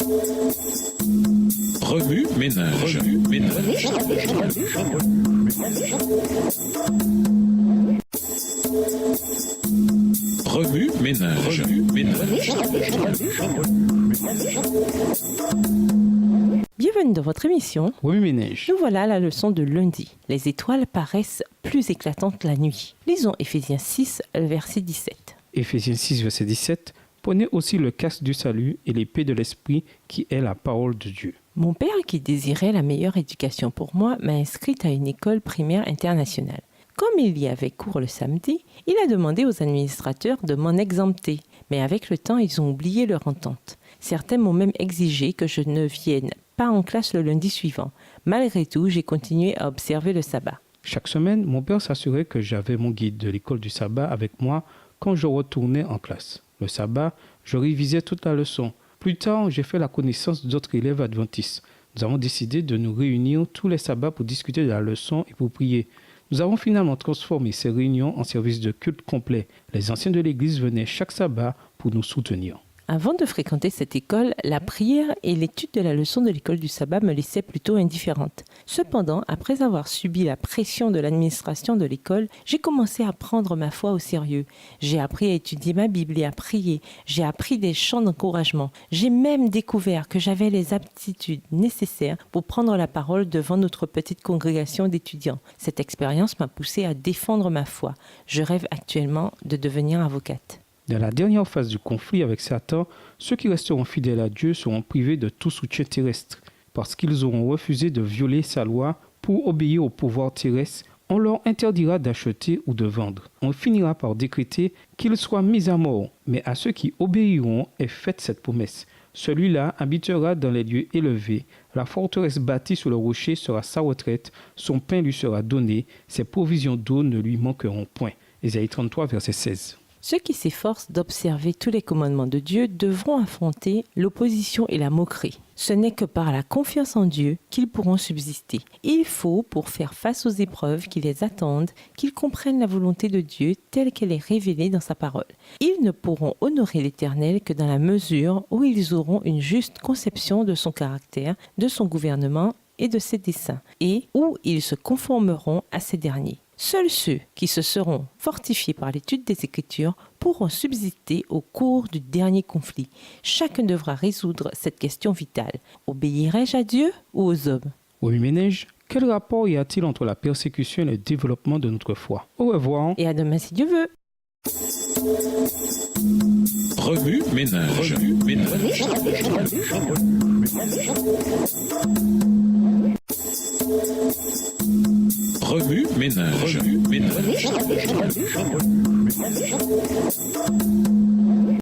Remue ménage. Remue ménage. Bienvenue dans votre émission. Remue ménage. Nous voilà à la leçon de lundi. Les étoiles paraissent plus éclatantes la nuit. Lisons Éphésiens 6, verset 17. Éphésiens 6, verset 17. Prenez aussi le casque du salut et l'épée de l'esprit qui est la parole de Dieu. Mon père, qui désirait la meilleure éducation pour moi, m'a inscrite à une école primaire internationale. Comme il y avait cours le samedi, il a demandé aux administrateurs de m'en exempter. Mais avec le temps, ils ont oublié leur entente. Certains m'ont même exigé que je ne vienne pas en classe le lundi suivant. Malgré tout, j'ai continué à observer le sabbat. Chaque semaine, mon père s'assurait que j'avais mon guide de l'école du sabbat avec moi quand je retournais en classe. Le sabbat, je révisais toute la leçon. Plus tard, j'ai fait la connaissance d'autres élèves adventistes. Nous avons décidé de nous réunir tous les sabbats pour discuter de la leçon et pour prier. Nous avons finalement transformé ces réunions en service de culte complet. Les anciens de l'église venaient chaque sabbat pour nous soutenir. Avant de fréquenter cette école, la prière et l'étude de la leçon de l'école du sabbat me laissaient plutôt indifférente. Cependant, après avoir subi la pression de l'administration de l'école, j'ai commencé à prendre ma foi au sérieux. J'ai appris à étudier ma Bible et à prier. J'ai appris des chants d'encouragement. J'ai même découvert que j'avais les aptitudes nécessaires pour prendre la parole devant notre petite congrégation d'étudiants. Cette expérience m'a poussée à défendre ma foi. Je rêve actuellement de devenir avocate. Dans la dernière phase du conflit avec Satan, ceux qui resteront fidèles à Dieu seront privés de tout soutien terrestre. Parce qu'ils auront refusé de violer sa loi pour obéir au pouvoir terrestre, on leur interdira d'acheter ou de vendre. On finira par décréter qu'ils soient mis à mort. Mais à ceux qui obéiront est faite cette promesse. Celui-là habitera dans les lieux élevés. La forteresse bâtie sur le rocher sera sa retraite. Son pain lui sera donné. Ses provisions d'eau ne lui manqueront point. Ésaïe 33, verset 16. Ceux qui s'efforcent d'observer tous les commandements de Dieu devront affronter l'opposition et la moquerie. Ce n'est que par la confiance en Dieu qu'ils pourront subsister. Il faut, pour faire face aux épreuves qui les attendent, qu'ils comprennent la volonté de Dieu telle qu'elle est révélée dans sa parole. Ils ne pourront honorer l'Éternel que dans la mesure où ils auront une juste conception de son caractère, de son gouvernement et de ses desseins, et où ils se conformeront à ces derniers. Seuls ceux qui se seront fortifiés par l'étude des Écritures pourront subsister au cours du dernier conflit. Chacun devra résoudre cette question vitale. Obéirai-je à Dieu ou aux hommes? Remue ménage, quel rapport y a-t-il entre la persécution et le développement de notre foi? Au revoir. Et à demain si Dieu veut. Remue ménage. Remue ménage.